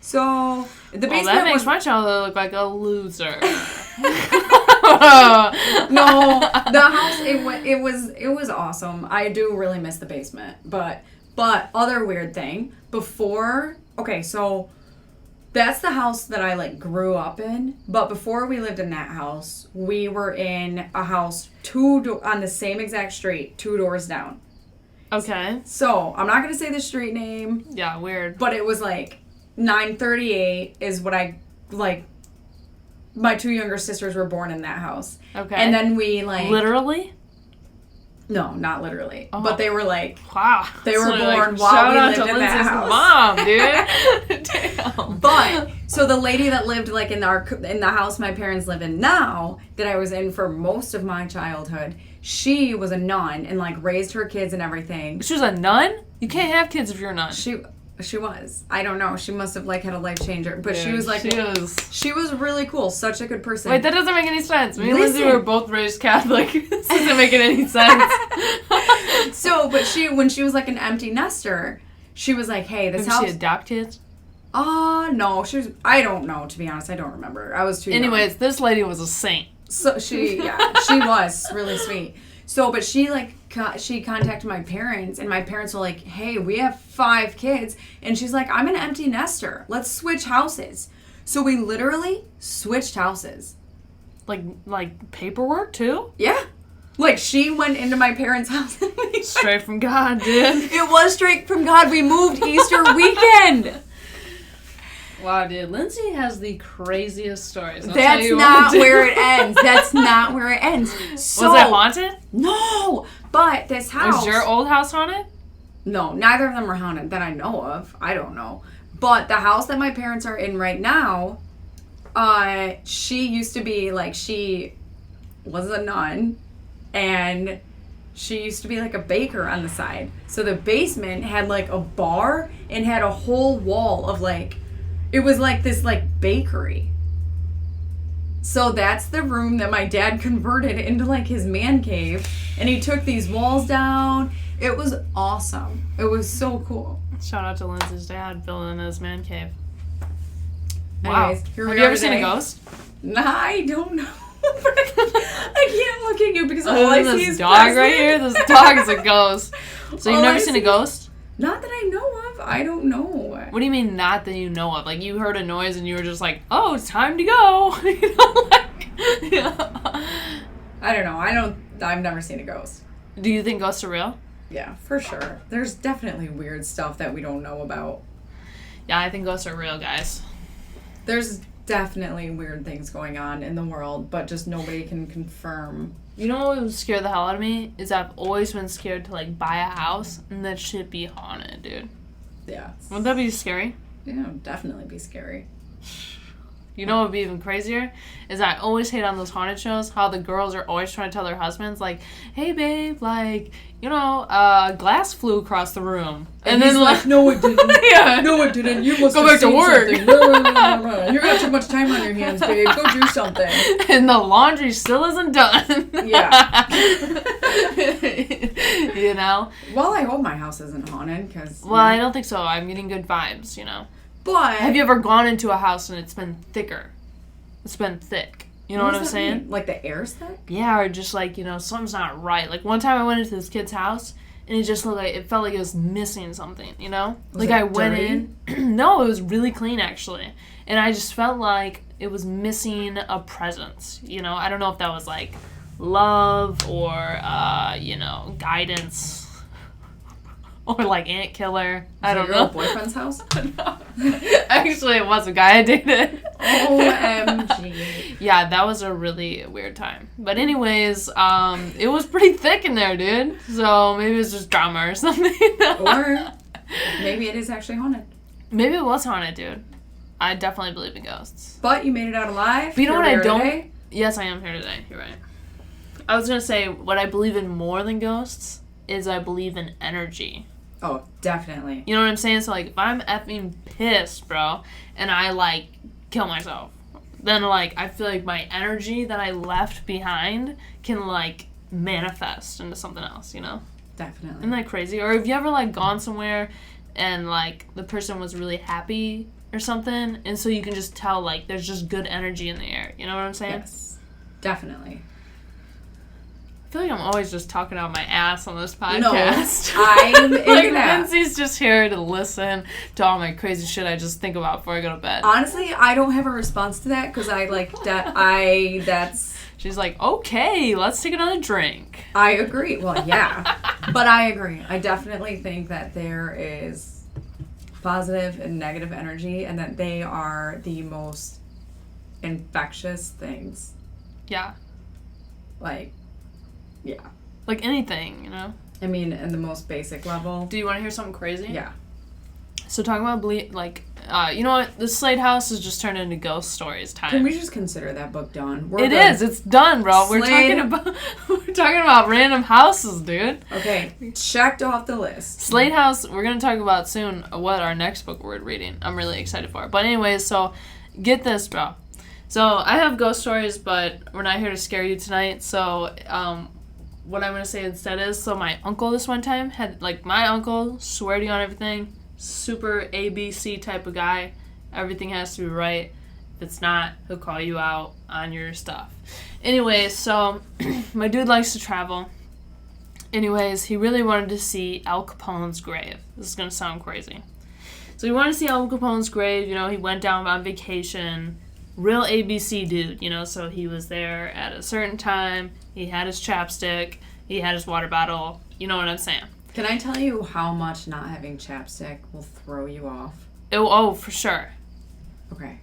So the basement that makes my child look like a loser. No, the house it was awesome. I do really miss the basement, but other weird thing so that's the house that I like grew up in. But before we lived in that house, we were in a house on the same exact street, 2 doors down. Okay. So, I'm not going to say the street name. Yeah, weird. But it was like 938 is what my 2 younger sisters were born in that house. Okay. And then we like... Literally? No, not literally. Oh. But they were like... Wow. They were born while we lived in that house. Mom, dude. Damn. But, so the lady that lived like in the house my parents live in now, that I was in for most of my childhood... She was a nun and, like, raised her kids and everything. She was a nun? You can't have kids if you're a nun. She was. I don't know. She must have, like, had a life changer. But she was, like... She was really cool. Such a good person. Wait, that doesn't make any sense. Me and Lindsey were both raised Catholic. This isn't making any sense. So, but when she was, like, an empty nester, she was like, hey, this house... Did she adopt kids? No. She was... I don't know, to be honest. I don't remember. I was too young. Anyways, this lady was a saint. So she was really sweet. So, but she she contacted my parents, and my parents were like, hey, we have 5 kids. And she's like, I'm an empty nester. Let's switch houses. So we literally switched houses. Like paperwork too? Yeah. Like she went into my parents' house. Straight from God, dude. It was straight from God. We moved Easter weekend. Wow, dude. Lindsey has the craziest stories. That's not where it ends. That's not where it ends. So, was it haunted? No. But this house... Was your old house haunted? No, neither of them were haunted that I know of. I don't know. But the house that my parents are in right now, she used to be, like, she was a nun, and she used to be, like, a baker on the side. So the basement had, like, a bar and had a whole wall of, like... It was like this, like, bakery. So that's the room that my dad converted into, like, his man cave. And he took these walls down. It was awesome. It was so cool. Shout out to Lindsey's dad building his man cave. Wow. Anyways, have you ever seen a ghost? Nah, I don't know. I can't look at you because all I see is dog President. Right here. This dog is a ghost. So you've never seen a ghost? Not that I know of. I don't know. What do you mean not that you know of? Like you heard a noise and you were just like, oh, it's time to go. You know, like, yeah. I don't know. I've never seen a ghost. Do you think ghosts are real? Yeah, for sure. There's definitely weird stuff that we don't know about. Yeah, I think ghosts are real, guys. There's definitely weird things going on in the world, but just nobody can confirm. You know what would scare the hell out of me? Is I've always been scared to, like, buy a house and that shit be haunted, dude. Yeah. Wouldn't that be scary? Yeah, it would definitely be scary. You know what would be even crazier? Is I always hate on those haunted shows how the girls are always trying to tell their husbands, like, hey, babe, like, glass flew across the room. And then, like, no, it didn't. Yeah. No, it didn't. You must go have back to seen work. Something. No. You got too much time on your hands, babe. Go do something. And the laundry still isn't done. Yeah. You know? Well, I hope my house isn't haunted, because... Well, I don't think so. I'm getting good vibes, you know? But... Have you ever gone into a house and it's been thicker? It's been thick. You know what I'm saying? Mean? Like the air's thick? Yeah, or just like, something's not right. Like one time I went into this kid's house and it just looked like, it felt like it was missing something, you know? Was like it I went in. No, it was really clean actually. And I just felt like it was missing a presence, you know? I don't know if that was like love or, guidance. Or like ant killer. I don't know. Boyfriend's house? No. Actually, it was a guy I dated. OMG. Yeah, that was a really weird time. But anyways, it was pretty thick in there, dude. So maybe it was just drama or something. Or maybe it is actually haunted. Maybe it was haunted, dude. I definitely believe in ghosts. But you made it out alive. But you know what I don't? Today? Yes, I am here today. You're right. I was going to say, what I believe in more than ghosts is I believe in energy. Oh, definitely. You know what I'm saying? So, like, if I'm effing pissed, bro, and I, like, kill myself, then, like, I feel like my energy that I left behind can, like, manifest into something else, you know? Definitely. Isn't that crazy? Or have you ever, like, gone somewhere and, like, the person was really happy or something, and so you can just tell, like, there's just good energy in the air. You know what I'm saying? Yes. Definitely. I feel like I'm always just talking out my ass on this podcast. No, I'm into like, that. Lindsey's just here to listen to all my crazy shit I just think about before I go to bed. Honestly, I don't have a response to that because I like that. That's. She's like, okay, let's take another drink. I agree. Well, yeah, but I agree. I definitely think that there is positive and negative energy, and that they are the most infectious things. Yeah. Like. Yeah. Like anything, you know? I mean, in the most basic level. Do you want to hear something crazy? Yeah. So talking about, you know what? The Slade house has just turned into ghost stories time. Can we just consider that book done? It's done, bro. Slade. We're talking about random houses, dude. Okay, checked off the list. Slade house, we're going to talk about soon what our next book we're reading. I'm really excited for it. But anyways, so get this, bro. So I have ghost stories, but we're not here to scare you tonight. So, what I'm going to say instead is, so my uncle this one time had, like, my uncle, swear to you on everything, super ABC type of guy. Everything has to be right. If it's not, he'll call you out on your stuff. Anyways, so my dude likes to travel. Anyways, he really wanted to see Al Capone's grave. This is going to sound crazy. So he wanted to see Al Capone's grave. You know, he went down on vacation. Real ABC dude, you know, so he was there at a certain time. He had his chapstick. He had his water bottle. You know what I'm saying? Can I tell you how much not having chapstick will throw you off? Oh, for sure. Okay.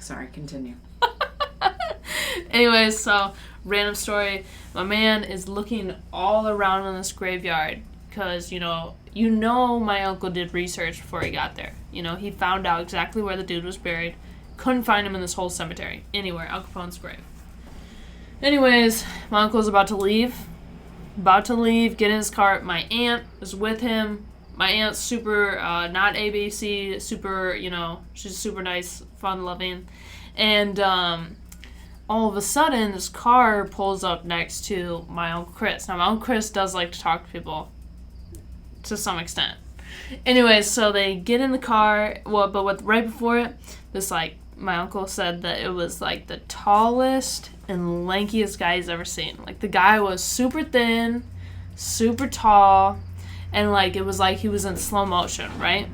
Sorry, continue. Anyways, so, random story. My man is looking all around in this graveyard because, you know my uncle did research before he got there. You know, he found out exactly where the dude was buried. Couldn't find him in this whole cemetery. Anywhere. Al Capone's grave. Anyways, my uncle's about to leave. Get in his car. My aunt is with him. My aunt's super, not ABC, super, you know, she's super nice, fun-loving. And all of a sudden, this car pulls up next to my Uncle Chris. Now, my Uncle Chris does like to talk to people to some extent. Anyways, so they get in the car, right before it, this, like, my uncle said that it was, like, the tallest and lankiest guy he's ever seen. Like, the guy was super thin, super tall, and, like, it was like he was in slow motion, right?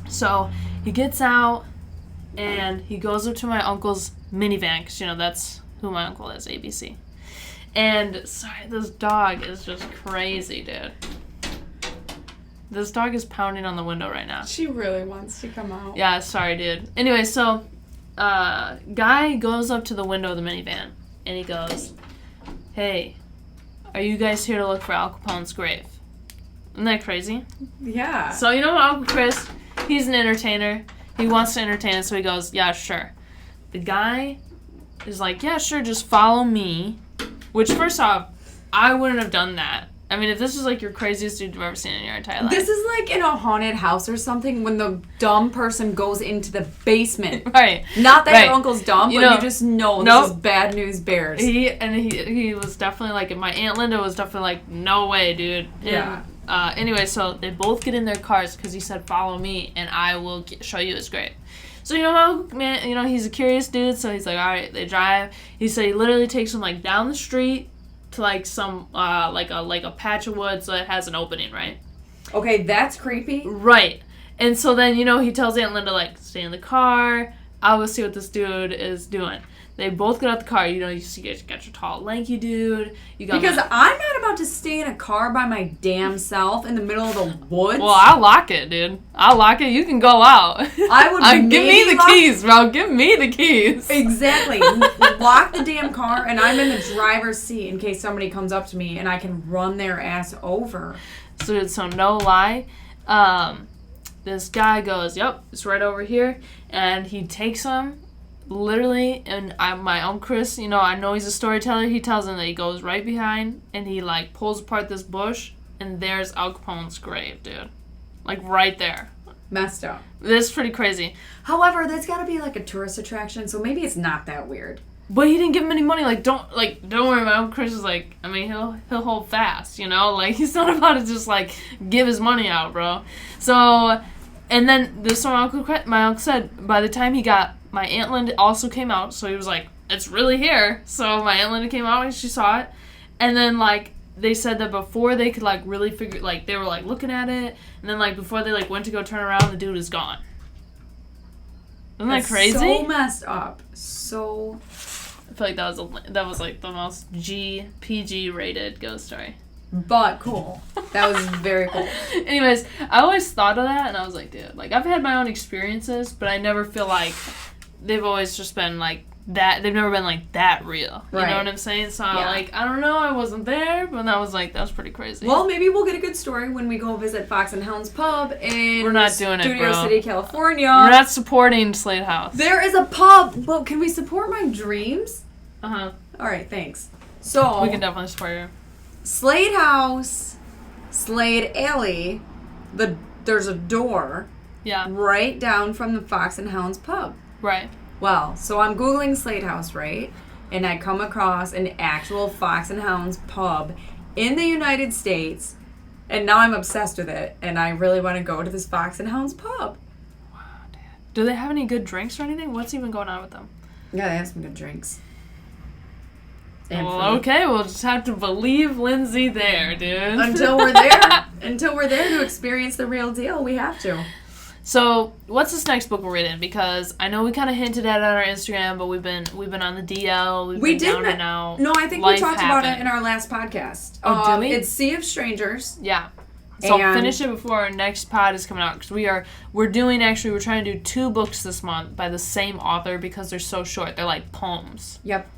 So he gets out, and he goes up to my uncle's minivan, because, you know, that's who my uncle is, ABC. And, sorry, this dog is just crazy, dude. This dog is pounding on the window right now. She really wants to come out. Yeah, sorry, dude. Anyway, so, guy goes up to the window of the minivan, and he goes, hey, are you guys here to look for Al Capone's grave? Isn't that crazy? Yeah. So, you know what, Uncle Chris, He's an entertainer. He wants to entertain us, so he goes, yeah, sure. The guy is like, yeah, sure, just follow me. Which, first off, I wouldn't have done that. I mean, if this is like your craziest dude you've ever seen in your entire life. This is like in a haunted house or something when the dumb person goes into the basement. Right. Not that your uncle's dumb, you but know, you just know this is bad news bears. He was definitely like, my Aunt Linda was definitely like, no way, dude. Yeah. And, anyway, so they both get in their cars because he said, follow me and I will show you his grave. So, he's a curious dude, so he's like, all right, they drive. He said he literally takes them like down the street to like some like a patch of woods so it has an opening, right? Okay, that's creepy. Right. And so then, he tells Aunt Linda, like, stay in the car. I'll go see what this dude is doing. They both get out the car. You got your tall, lanky dude. Because I'm not about to stay in a car by my damn self in the middle of the woods. Well, I'll lock it, dude. I'll lock it. You can go out. I would give me the keys, bro. Give me the keys. Exactly. Lock the damn car, and I'm in the driver's seat in case somebody comes up to me, and I can run their ass over. So no lie. This guy goes, yep, it's right over here. And he takes him. Literally, and my Uncle Chris, I know he's a storyteller. He tells him that he goes right behind and he like pulls apart this bush and there's Al Capone's grave, dude. Like right there. Messed up. This is pretty crazy. However, that's got to be like a tourist attraction, so maybe it's not that weird. But he didn't give him any money. Like don't worry. My Uncle Chris is like, I mean, he'll hold fast, Like he's not about to just like give his money out, bro. So, and then this one, my uncle said by the time he got. My Aunt Linda also came out, so he was like, it's really here. So my Aunt Linda came out and she saw it. And then, like, they said that before they could, like, really figure, like, they were, like, looking at it. And then, like, before they, like, went to go turn around, the dude is gone. Isn't that crazy? So messed up. So. I feel like that was, like, the most PG rated ghost story. But cool. That was very cool. Anyways, I always thought of that, and I was like, dude, like, I've had my own experiences, but I never feel like they've always just been, like, that. They've never been, like, that real. You know what I'm saying? So, like, I don't know, I wasn't there, but that was pretty crazy. Well, maybe we'll get a good story when we go visit Fox and Hounds Pub in We're not doing Studio it, bro. City, California. We're not supporting Slade House. There is a pub. Well, can we support my dreams? Uh-huh. All right, thanks. So we can definitely support you. Slade House, Slade Alley, there's a door right down from the Fox and Hounds pub. Right. Well, so I'm Googling Slade House, right? And I come across an actual Fox and Hounds pub in the United States, and now I'm obsessed with it, and I really want to go to this Fox and Hounds pub. Wow, dude. Do they have any good drinks or anything? What's even going on with them? Yeah, they have some good drinks. Well, okay, we'll just have to believe Lindsey there, dude. Until we're there. Until we're there to experience the real deal, we have to. So, what's this next book we're reading? Because I know we kind of hinted at it on our Instagram, but we've been on the DL. We've been down and out. No, I think we talked about it in our last podcast. Oh, did we? It's Sea of Strangers. Yeah. So finish it before our next pod is coming out, because we're trying to do 2 books this month by the same author because they're so short. They're like poems. Yep.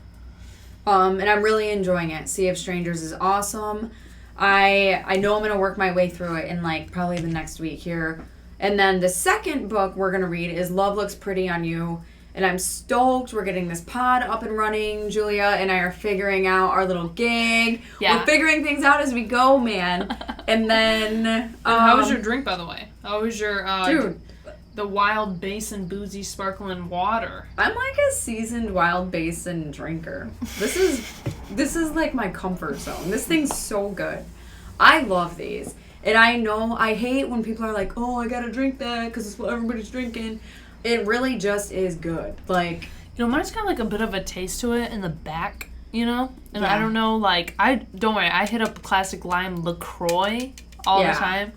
And I'm really enjoying it. Sea of Strangers is awesome. I know I'm going to work my way through it in like probably the next week here. And then the second book we're going to read is Love Looks Pretty on You. And I'm stoked. We're getting this pod up and running. Julia and I are figuring out our little gig. Yeah. We're figuring things out as we go, man. And then... how was your drink, by the way? How was your... dude... The Wild Basin Boozy Sparkling Water. I'm like a seasoned Wild Basin drinker. This is like my comfort zone. This thing's so good. I love these. And I know I hate when people are like, oh, I gotta drink that because it's what everybody's drinking. It really just is good. Like, mine's got like a bit of a taste to it in the back, And I don't know, like, don't worry, I hit up classic lime LaCroix all the time.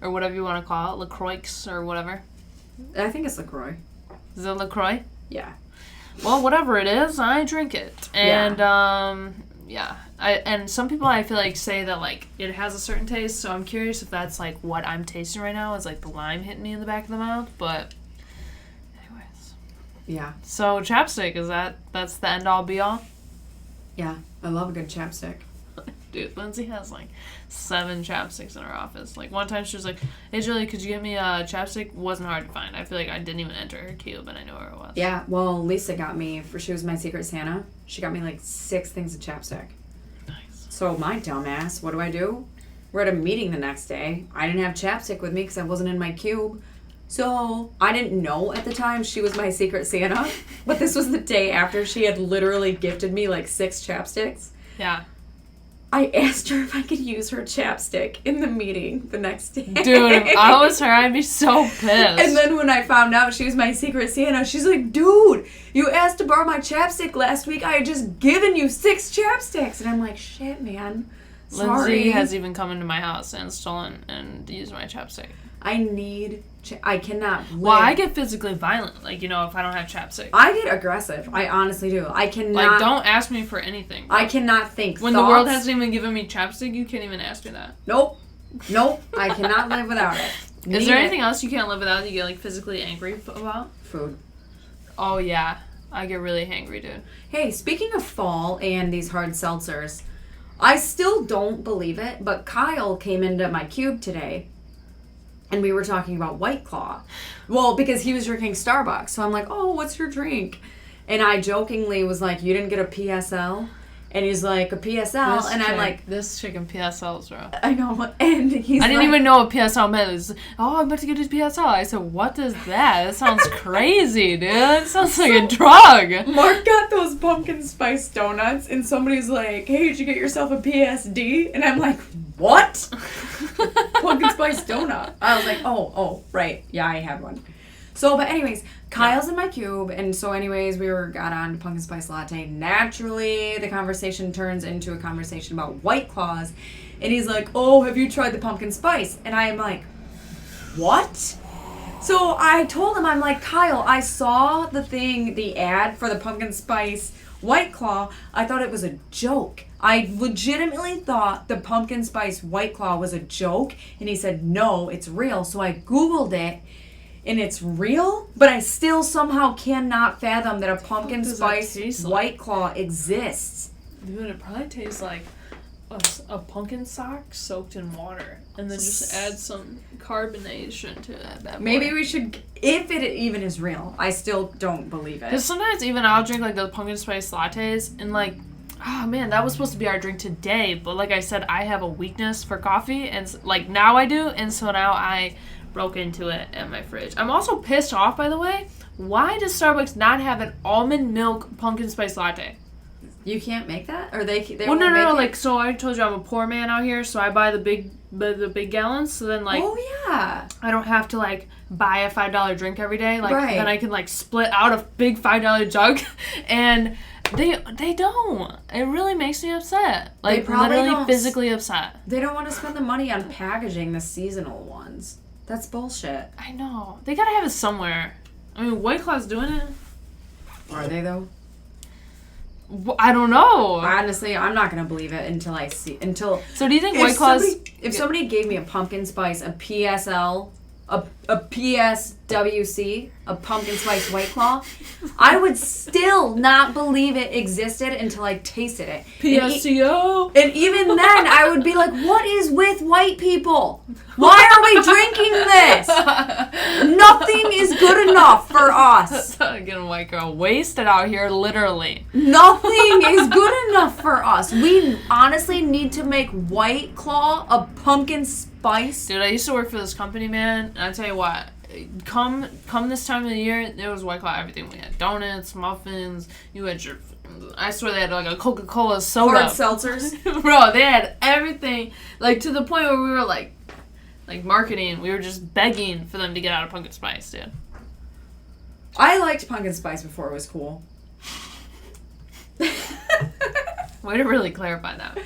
Or whatever you want to call it. LaCroix or whatever. I think it's LaCroix. Is it LaCroix? Yeah. Well, whatever it is, I drink it. And, and some people I feel like say that, like, it has a certain taste, so I'm curious if that's, like, what I'm tasting right now is, like, the lime hitting me in the back of the mouth, but anyways. Yeah. So, chapstick, that's the end-all, be-all? Yeah. I love a good chapstick. Dude, Lindsay has like 7 chapsticks in her office. Like one time she was like, "Hey Julie, could you get me a chapstick?" Wasn't hard to find. I feel like I didn't even enter her cube and I knew where it was. Yeah, well, Lisa got me, she was my Secret Santa. She got me like 6 things of chapstick. Nice. So my dumbass, what do? We're at a meeting the next day. I didn't have chapstick with me because I wasn't in my cube. So I didn't know at the time she was my Secret Santa. But this was the day after she had literally gifted me like 6 chapsticks. Yeah. I asked her if I could use her chapstick in the meeting the next day. Dude, if I was her, I'd be so pissed. And then when I found out she was my Secret Santa, she's like, dude, you asked to borrow my chapstick last week. I had just given you 6 chapsticks. And I'm like, shit, man. Sorry. Lindsay has even come into my house and stolen and used my chapstick. I cannot live. Well, I get physically violent, like, if I don't have chapstick. I get aggressive. I honestly do. I cannot. Like, don't ask me for anything. I cannot think when thoughts. The world hasn't even given me chapstick, you can't even ask me that. Nope. I cannot live without it. Is there anything else you can't live without that you get, like, physically angry about? Food. Oh, yeah. I get really hangry, dude. Hey, speaking of fall and these hard seltzers, I still don't believe it, but Kyle came into my cube today and we were talking about White Claw. Well, because he was drinking Starbucks. So I'm like, oh, what's your drink? And I jokingly was like, you didn't get a PSL? And he's like, a PSL? I'm like... This chicken PSLs, bro. I know. And he's I didn't even know what PSL meant. It was, I'm about to get his PSL. I said, what is that? That sounds crazy, dude. That sounds like a drug. Mark got those pumpkin spice donuts, and somebody's like, hey, did you get yourself a PSD? And I'm like, what? Pumpkin spice donut. I was like, oh, right. Yeah, I had one. So, but anyways, Kyle's in my cube, and so anyways, got on to pumpkin spice latte. Naturally, the conversation turns into a conversation about White Claws, and he's like, oh, have you tried the pumpkin spice? And I'm like, what? So I told him, I'm like, Kyle, I saw the ad for the pumpkin spice White Claw. I thought it was a joke. I legitimately thought the pumpkin spice White Claw was a joke, and he said, no, it's real. So I Googled it, and it's real, but I still somehow cannot fathom that a pumpkin spice White Claw exists. Dude, it probably tastes like a pumpkin sock soaked in water, and then just add some carbonation to that. Maybe we should, if it even is real. I still don't believe it. Because sometimes even I'll drink like those pumpkin spice lattes, and like, oh man, that was supposed to be our drink today, but like I said, I have a weakness for coffee, and like now I do, and so now I broke into it in my fridge. I'm also pissed off, by the way. Why does Starbucks not have an almond milk pumpkin spice latte? You can't make that, or they well, no. Like, so I told you I'm a poor man out here, so I buy the big gallons. So then, like, oh yeah, I don't have to like buy a $5 drink every day. Like, right. Then I can like split out a big $5 jug, and they don't. It really makes me upset. Like, literally physically upset. They don't want to spend the money on packaging the seasonal ones. That's bullshit. I know. They gotta have it somewhere. I mean, White Claw's doing it. Are they, though? I don't know. Honestly, I'm not going to believe it until... So do you think White Claw's... If somebody gave me a pumpkin spice, a PSL, a PSWC, a pumpkin spice White Claw, I would still not believe it existed until I tasted it. PSCO. And even then, I would be like, what is with white people? Why are we drinking this? Nothing is good enough for us. Getting white girl wasted out here, literally. Nothing is good enough for us. We honestly need to make White Claw a pumpkin spice. Dude, I used to work for this company, man, and I tell you what, come this time of the year, there was White Claw everything. We had donuts, muffins, you had your... I swear they had like a Coca-Cola soda. Hard seltzers. Bro, they had everything. Like, to the point where we were like marketing, we were just begging for them to get out of pumpkin spice, dude. I liked pumpkin spice before it was cool. Way to really clarify that.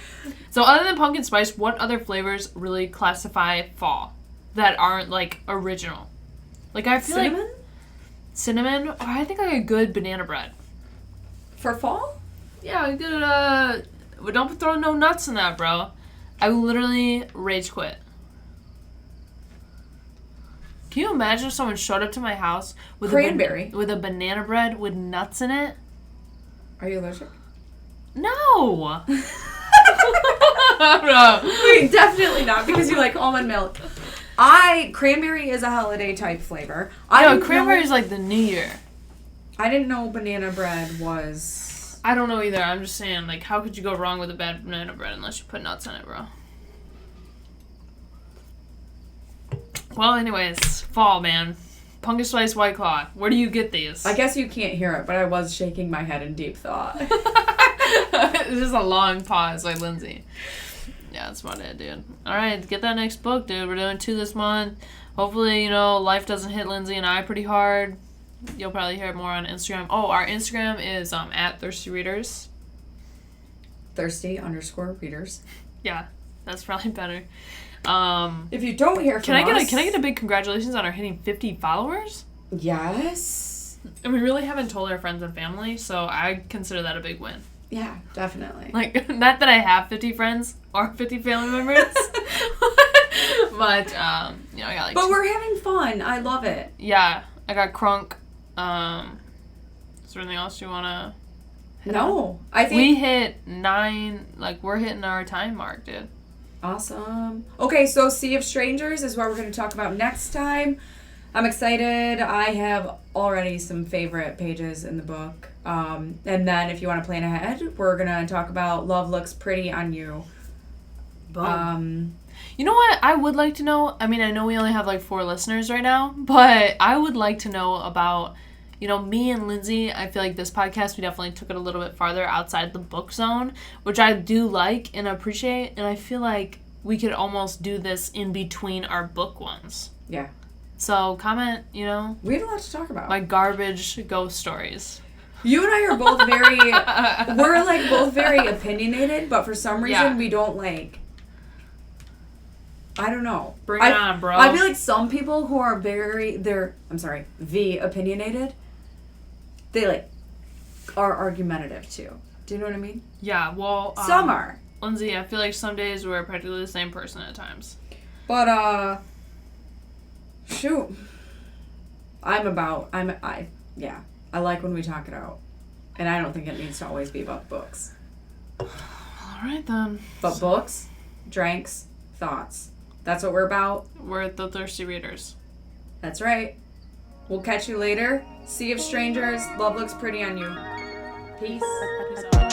So other than pumpkin spice, what other flavors really classify fall that aren't like original? Like, I feel like cinnamon, or I think like a good banana bread. For fall? Yeah, a good but don't throw no nuts in that, bro. I will literally rage quit. Can you imagine if someone showed up to my house with cranberry with a banana bread with nuts in it? Are you allergic? No. No. Wait, definitely not because you like almond milk. Cranberry is a holiday type flavor. Cranberry is like the New Year. I didn't know banana bread was. I don't know either. I'm just saying, like, how could you go wrong with a bad banana bread unless you put nuts in it, bro? Well, anyways, fall, man. Pumpkin spice White Claw. Where do you get these? I guess you can't hear it, but I was shaking my head in deep thought. It's just a long pause like Lindsey. Yeah, that's about it, dude. Alright, get that next book, dude. We're doing 2 this month. Hopefully, life doesn't hit Lindsey and I pretty hard. You'll probably hear it more on Instagram. Oh, our Instagram is at Thirsty Readers. Thirsty_readers. Yeah, that's probably better. If you don't hear from us... Can I get a big congratulations on our hitting 50 followers? Yes. And we really haven't told our friends and family, so I consider that a big win. Yeah, definitely. Like, not that I have 50 friends or 50 family members, but, I got like... But we're having fun. I love it. Yeah, I got Krunk. Is there anything else you want to... No. I think... We hit 9, like, we're hitting our time mark, dude. Awesome. Okay, so Sea of Strangers is what we're going to talk about next time. I'm excited. I have already some favorite pages in the book. And then if you want to plan ahead, we're going to talk about Love Looks Pretty on You. Boom. You know what I would like to know? I mean, I know we only have like 4 listeners right now, but I would like to know about, me and Lindsey. I feel like this podcast, we definitely took it a little bit farther outside the book zone, which I do like and appreciate. And I feel like we could almost do this in between our book ones. Yeah. So comment, We have a lot to talk about. My garbage ghost stories. You and I are both we're like both very opinionated, but for some reason we don't like, I don't know. Bring it on, bro. I feel like some people who are opinionated, they like are argumentative too. Do you know what I mean? Yeah, well, some are. Lindsey, I feel like some days we're practically the same person at times. But shoot. I like when we talk it out. And I don't think it needs to always be about books. Alright then. But books, drinks, thoughts. That's what we're about. We're the Thirsty Readers. That's right. We'll catch you later. Sea of Strangers. Love Looks Pretty on You. Peace. Peace out.